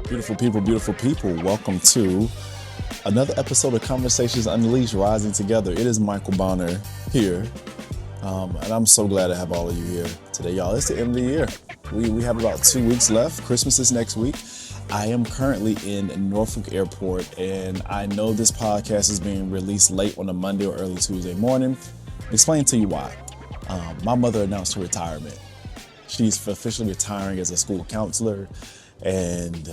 Beautiful people. Welcome to another episode of Conversations Unleashed, Rising Together. It is Michael Bonner here, and I'm so glad to have all of you here today, y'all. It's the end of the year. We have about 2 weeks left. Christmas is next week. I am currently in Norfolk Airport, and I know this podcast is being released late on a Monday or early Tuesday morning. Explain to you why. My mother announced her retirement. She's officially retiring as a school counselor, and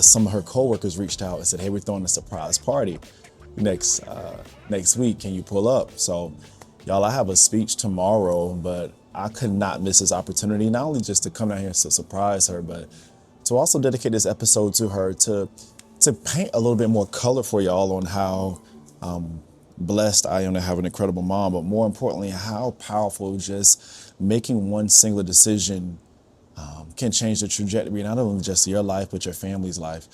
some of her coworkers reached out and said, "Hey, we're throwing a surprise party next week. Can you pull up?" So, y'all, I have a speech tomorrow, but I could not miss this opportunity, not only just to come down here to surprise her, but to also dedicate this episode to her, to paint a little bit more color for y'all on how blessed I am to have an incredible mom, but more importantly, how powerful just making one single decision can change the trajectory, not only just your life, but your family's life.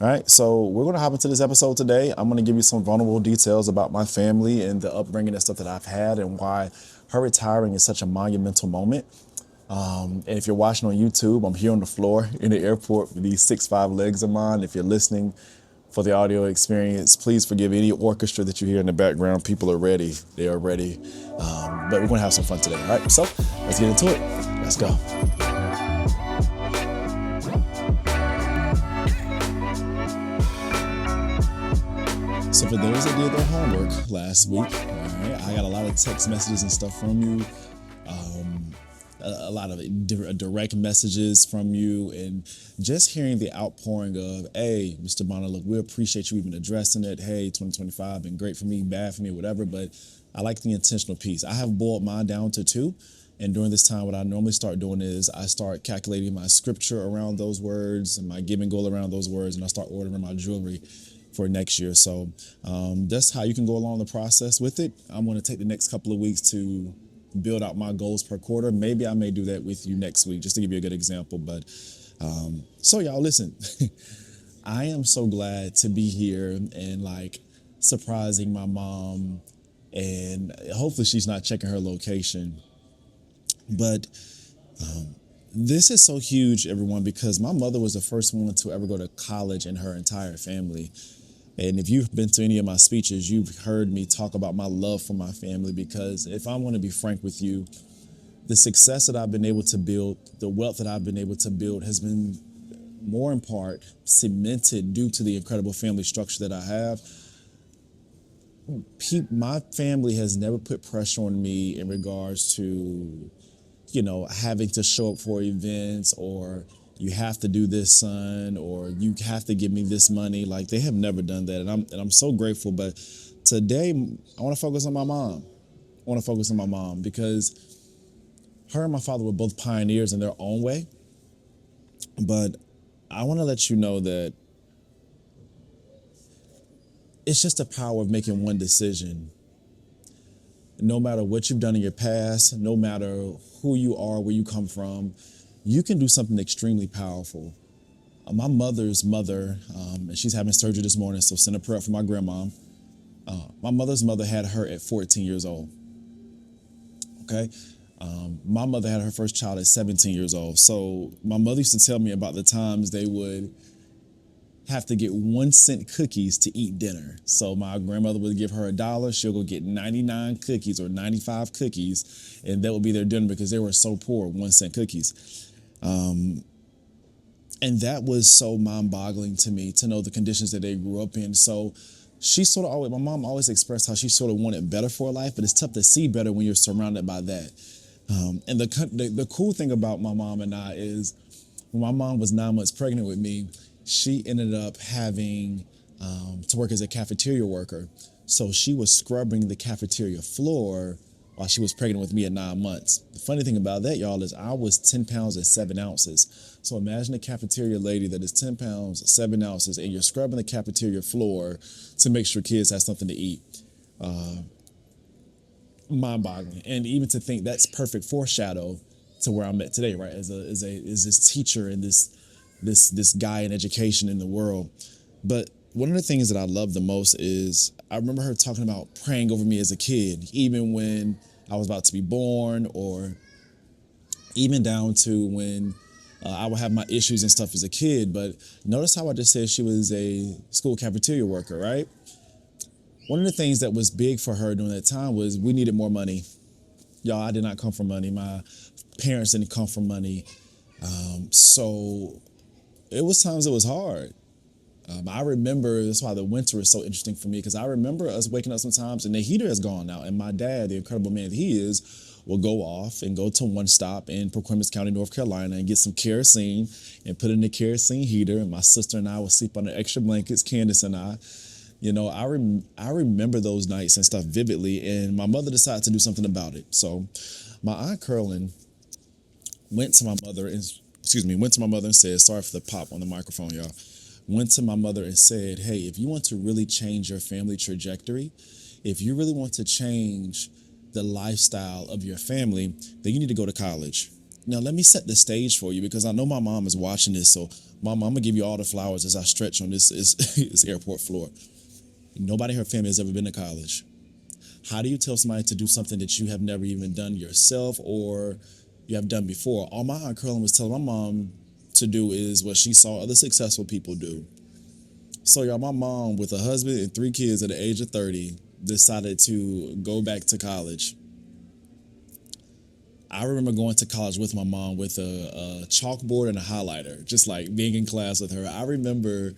All right, so we're going to hop into this episode today. I'm going to give you some vulnerable details about my family and the upbringing and stuff that I've had and why her retiring is such a monumental moment. And if you're watching on YouTube, I'm here on the floor in the airport with these 6'5" legs of mine. If you're listening for the audio experience, please forgive any orchestra that you hear in the background. People are ready. They are ready. But we're going to have some fun today. All right, so let's get into it. Let's go. So for those that did their homework last week, all right, I got a lot of text messages and stuff from you, a lot of direct messages from you, and just hearing the outpouring of, "Hey, Mr. Bonner, look, we appreciate you even addressing it. Hey, 2025 been great for me, bad for me, whatever, but I like the intentional piece." I have boiled mine down to 2. And during this time, what I normally start doing is I start calculating my scripture around those words and my giving goal around those words, and I start ordering my jewelry for next year. So that's how you can go along the process with it. I'm going to take the next couple of weeks to build out my goals per quarter. Maybe I may do that with you next week, just to give you a good example. But so y'all, listen, I am so glad to be here and surprising my mom, and hopefully she's not checking her location. But this is so huge, everyone, because my mother was the first one to ever go to college in her entire family. And if you've been to any of my speeches, you've heard me talk about my love for my family, because if I want to be frank with you, the success that I've been able to build, the wealth that I've been able to build has been more in part cemented due to the incredible family structure that I have. My family has never put pressure on me in regards to, having to show up for events, or you have to do this, son, or you have to give me this money. Like, they have never done that. And I'm so grateful. But today I want to focus on my mom. Because her and my father were both pioneers in their own way. But I want to let you know that it's just the power of making one decision. No matter what you've done in your past, no matter who you are, where you come from, you can do something extremely powerful. My mother's mother, and she's having surgery this morning, so send a prayer for my grandma. My mother's mother had her at 14 years old. Okay? My mother had her first child at 17 years old. So my mother used to tell me about the times they would have to get 1-cent cookies to eat dinner. So my grandmother would give her $1. She'll go get 99 cookies or 95 cookies, and that would be their dinner because they were so poor, 1-cent cookies. And that was so mind-boggling to me, to know the conditions that they grew up in. So she sort of always, my mom always expressed how she sort of wanted better for life, but it's tough to see better when you're surrounded by that. And the cool thing about my mom and I is, when my mom was 9 months pregnant with me, she ended up having to work as a cafeteria worker. So she was scrubbing the cafeteria floor while she was pregnant with me at 9 months. The funny thing about that, y'all, is I was 10 pounds and 7 ounces. So imagine a cafeteria lady that is 10 pounds, 7 ounces, and you're scrubbing the cafeteria floor to make sure kids have something to eat. Mind-boggling. And even to think that's perfect foreshadow to where I'm at today, right? As this teacher and this guy in education in the world. But one of the things that I love the most is I remember her talking about praying over me as a kid, even when I was about to be born, or even down to when I would have my issues and stuff as a kid, but notice how I just said she was a school cafeteria worker, right? One of the things that was big for her during that time was we needed more money. Y'all, I did not come from money. My parents didn't come from money. So it was times it was hard. I remember, that's why the winter is so interesting for me, because I remember us waking up sometimes and the heater has gone out, and my dad, the incredible man that he is, will go off and go to One Stop in Perquimans County, North Carolina, and get some kerosene and put in the kerosene heater, and my sister and I would sleep under extra blankets, Candace and I. You know, I remember those nights and stuff vividly, and my mother decided to do something about it. So my Aunt Curlin went to my mother and, went to my mother and said, sorry for the pop on the microphone, y'all. Went to my mother and said, hey, if you want to really change your family trajectory, if you really want to change the lifestyle of your family, then you need to go to college. Now, let me set the stage for you, because I know my mom is watching this. So, Mom, I'm going to give you all the flowers as I stretch on this airport floor. Nobody in her family has ever been to college. How do you tell somebody to do something that you have never even done yourself or you have done before? All my Aunt Curlin was telling my mom to do is what she saw other successful people do. So, y'all, my mom, with a husband and 3 kids at the age of 30, decided to go back to college. I remember going to college with my mom with a chalkboard and a highlighter, just like being in class with her. I remember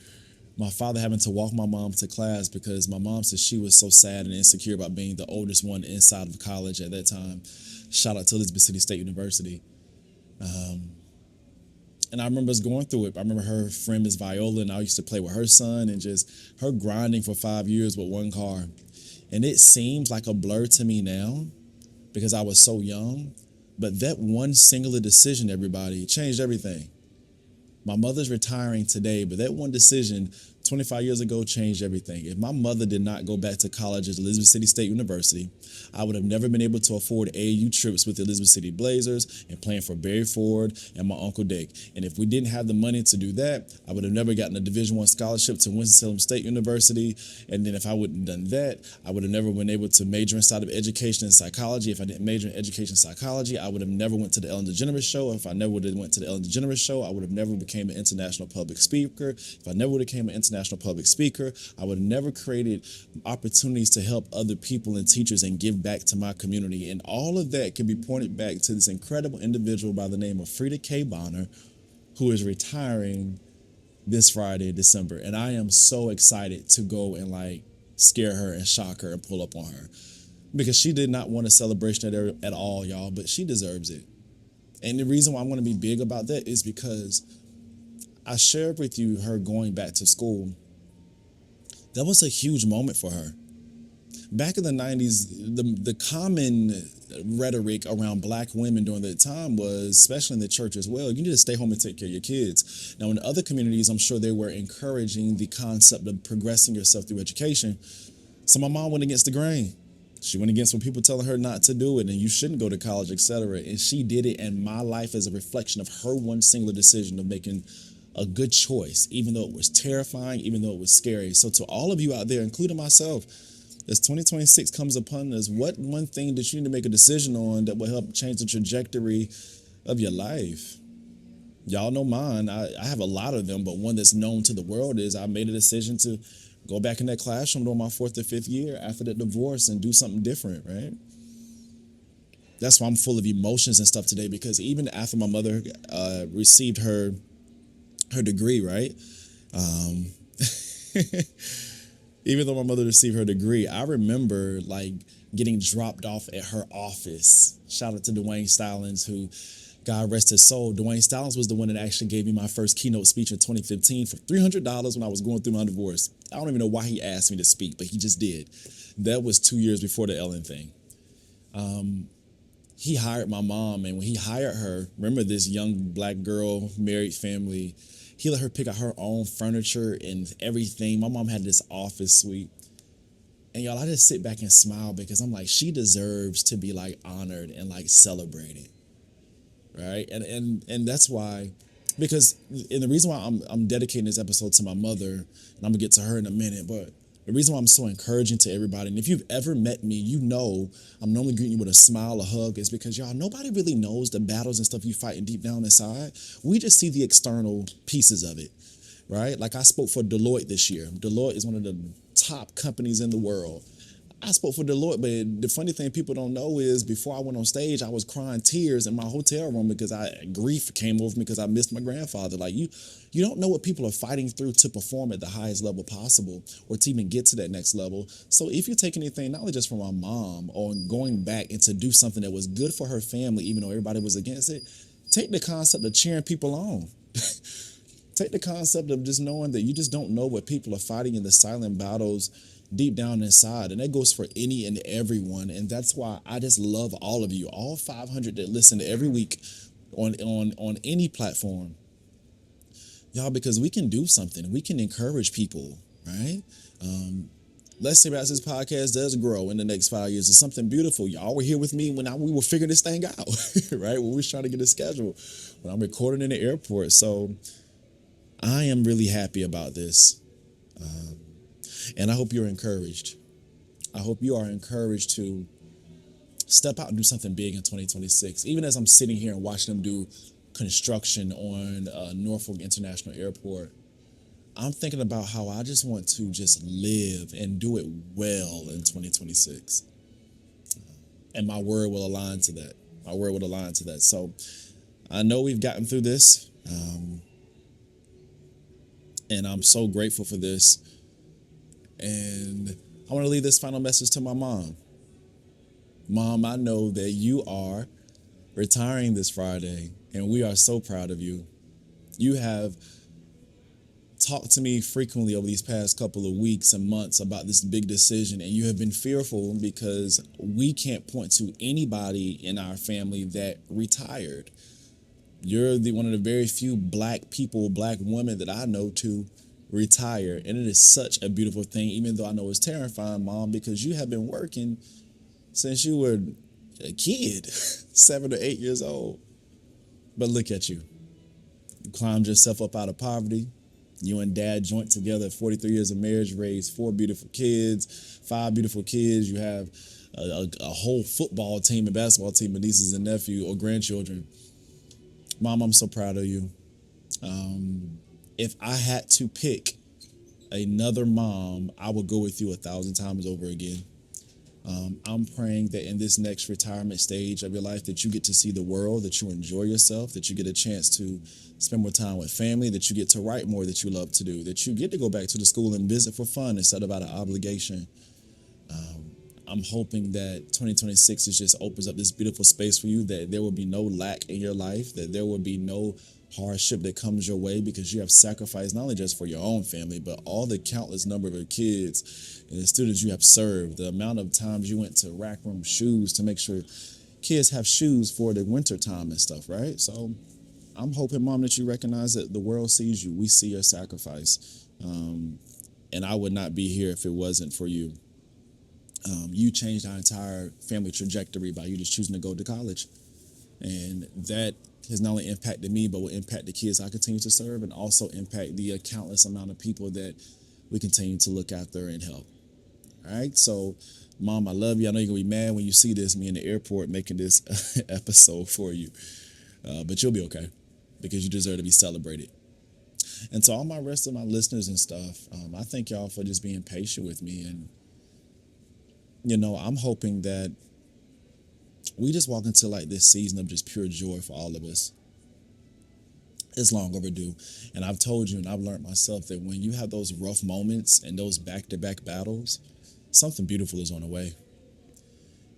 my father having to walk my mom to class because my mom said she was so sad and insecure about being the oldest one inside of college at that time. Shout out to Elizabeth City State University. And I remember us going through it. I remember her friend Miss Viola, and I used to play with her son, and just her grinding for 5 years with one car. And it seems like a blur to me now because I was so young. But that one singular decision, everybody, changed everything. My mother's retiring today, but that one decision 25 years ago changed everything. If my mother did not go back to college at Elizabeth City State University, I would have never been able to afford AAU trips with the Elizabeth City Blazers and playing for Barry Ford and my Uncle Dick. And if we didn't have the money to do that, I would have never gotten a Division I scholarship to Winston-Salem State University. And then if I wouldn't have done that, I would have never been able to major inside of education and psychology. If I didn't major in education and psychology, I would have never went to the Ellen DeGeneres show. If I never would have went to the Ellen DeGeneres show, I would have never became an international public speaker. If I never would have became an international public speaker, I would have never created opportunities to help other people and teachers and give back to my community. And all of that can be pointed back to this incredible individual by the name of Frida K. Bonner, who is retiring this Friday in December. And I am so excited to go and scare her and shock her and pull up on her, because she did not want a celebration at all, y'all, but she deserves it. And the reason why I want to be big about that is because I shared with you her going back to school. That was a huge moment for her. Back in the 90s, the common rhetoric around black women during that time was, especially in the church as well, you need to stay home and take care of your kids. Now, in other communities, I'm sure they were encouraging the concept of progressing yourself through education. So my mom went against the grain. She went against what people telling her not to do it, and you shouldn't go to college, etc. And she did it, and my life is a reflection of her one singular decision of making a good choice, even though it was terrifying, even though it was scary. So to all of you out there, including myself, as 2026 comes upon us, what one thing that you need to make a decision on that will help change the trajectory of your life? Y'all know mine. I have a lot of them, but one that's known to the world is I made a decision to go back in that classroom during my 4th or 5th year after that divorce and do something different, right? That's why I'm full of emotions and stuff today, because even after my mother received her degree, right? Even though my mother received her degree, I remember getting dropped off at her office. Shout out to Dwayne Stallings, who, God rest his soul. Dwayne Stallings was the one that actually gave me my first keynote speech in 2015 for $300 when I was going through my divorce. I don't even know why he asked me to speak, but he just did. That was 2 years before the Ellen thing. He hired my mom, and when he hired her, remember this young black girl, married family, he let her pick out her own furniture and everything. My mom had this office suite. And y'all, I just sit back and smile because I'm like, she deserves to be honored and celebrated. Right? And that's why, because, and the reason why I'm dedicating this episode to my mother, and I'm gonna get to her in a minute, but The reason why I'm so encouraging to everybody, and if you've ever met me, you know I'm normally greeting you with a smile, a hug, is because y'all, nobody really knows the battles and stuff you fighting deep down inside. We just see the external pieces of it, right? Like I spoke for Deloitte this year. Deloitte is one of the top companies in the world. I spoke for Deloitte, but the funny thing people don't know is before I went on stage, I was crying tears in my hotel room because grief came over me because I missed my grandfather. Like you don't know what people are fighting through to perform at the highest level possible or to even get to that next level. So if you take anything, not only just from my mom on going back and to do something that was good for her family, even though everybody was against it, take the concept of cheering people on. Take the concept of just knowing that you just don't know what people are fighting in the silent battles deep down inside. And that goes for any and everyone. And that's why I just love all of you, all 500 that listen to every week on any platform. Y'all, because we can do something. We can encourage people, right? Let's see as this podcast does grow in the next 5 years. It's something beautiful. Y'all were here with me when we were figuring this thing out, right? When we was trying to get a schedule, when I'm recording in the airport. So I am really happy about this. And I hope you're encouraged. I hope you are encouraged to step out and do something big in 2026. Even as I'm sitting here and watching them do construction on Norfolk International Airport, I'm thinking about how I just want to just live and do it well in 2026. And my word will align to that. My word will align to that. So I know we've gotten through this. And I'm so grateful for this. And I want to leave this final message to my mom. Mom, I know that you are retiring this Friday, and we are so proud of you. You have talked to me frequently over these past couple of weeks and months about this big decision, and you have been fearful because we can't point to anybody in our family that retired. You're one of the very few black people, black women that I know to retire. And it is such a beautiful thing, even though I know it's terrifying, Mom, because you have been working since you were a kid, 7 or 8 years old. But look at you. You climbed yourself up out of poverty. You and Dad joined together at 43 years of marriage, raised 4 beautiful kids, 5 beautiful kids. You have a whole football team and basketball team of nieces and nephews or grandchildren. Mom, I'm so proud of you. If I had to pick another mom, I would go with you 1,000 times over again. I'm praying that in this next retirement stage of your life that you get to see the world, that you enjoy yourself, that you get a chance to spend more time with family, that you get to write more that you love to do, that you get to go back to the school and visit for fun instead of out of obligation. I'm hoping that 2026 just opens up this beautiful space for you, that there will be no lack in your life, that there will be no hardship that comes your way because you have sacrificed not only just for your own family, but all the countless number of your kids and the students you have served, the amount of times you went to rack room shoes to make sure kids have shoes for the winter time and stuff, right? So I'm hoping, Mom, that you recognize that the world sees you. We see your sacrifice. And I would not be here if it wasn't for you. You changed our entire family trajectory by you just choosing to go to college. And that has not only impacted me, but will impact the kids I continue to serve and also impact the countless amount of people that we continue to look after and help. All right. So, Mom, I love you. I know you're going to be mad when you see this, me in the airport making this episode for you. But you'll be okay because you deserve to be celebrated. And to all my rest of my listeners and stuff, I thank y'all for just being patient with me. And, I'm hoping that we just walk into like this season of just pure joy for all of us. It's long overdue. And I've told you and I've learned myself that when you have those rough moments and those back-to-back battles, something beautiful is on the way.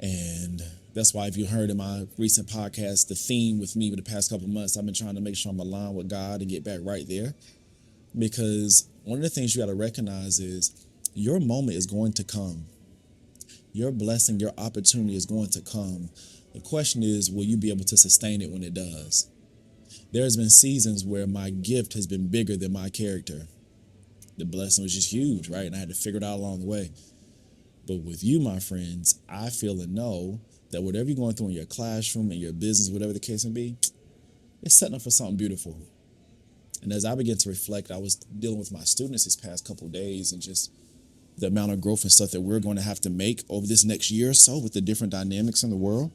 And that's why if you heard in my recent podcast, the theme with me for the past couple of months, I've been trying to make sure I'm aligned with God and get back right there. Because one of the things you got to recognize is your moment is going to come. Your blessing, your opportunity is going to come. The question is, will you be able to sustain it when it does? There's been seasons where my gift has been bigger than my character. The blessing was just huge, right? And I had to figure it out along the way. But with you, my friends, I feel and know that whatever you're going through in your classroom, in your business, whatever the case may be, it's setting up for something beautiful. And as I began to reflect, I was dealing with my students this past couple of days and just the amount of growth and stuff that we're going to have to make over this next year or so with the different dynamics in the world.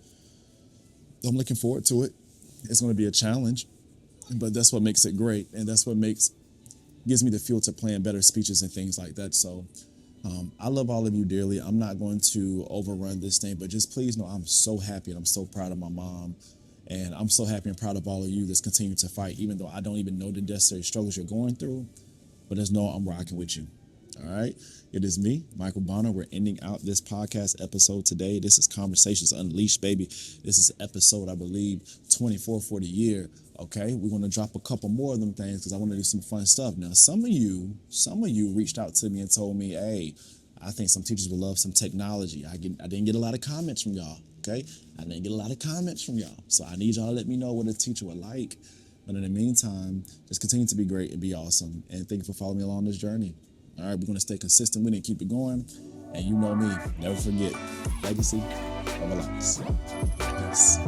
I'm looking forward to it. It's going to be a challenge, but that's what makes it great, and that's what gives me the fuel to plan better speeches and things like that. So I love all of you dearly. I'm not going to overrun this thing, but just please know I'm so happy and I'm so proud of my mom. And I'm so happy and proud of all of you that's continuing to fight, even though I don't even know the necessary struggles you're going through. But just know I'm rocking with you. All right. It is me, Michael Bonner. We're ending out this podcast episode today. This is Conversations Unleashed, baby. This is episode, I believe, 24 for the year. Okay. We're going to drop a couple more of them things because I want to do some fun stuff. Now, some of you reached out to me and told me, hey, I think some teachers would love some technology. I didn't get a lot of comments from y'all. Okay. I didn't get a lot of comments from y'all. So I need y'all to let me know what a teacher would like. But in the meantime, just continue to be great and be awesome. And thank you for following me along this journey. All right, we're going to stay consistent with it and keep it going. And you know me, never forget, legacy of a life. Peace.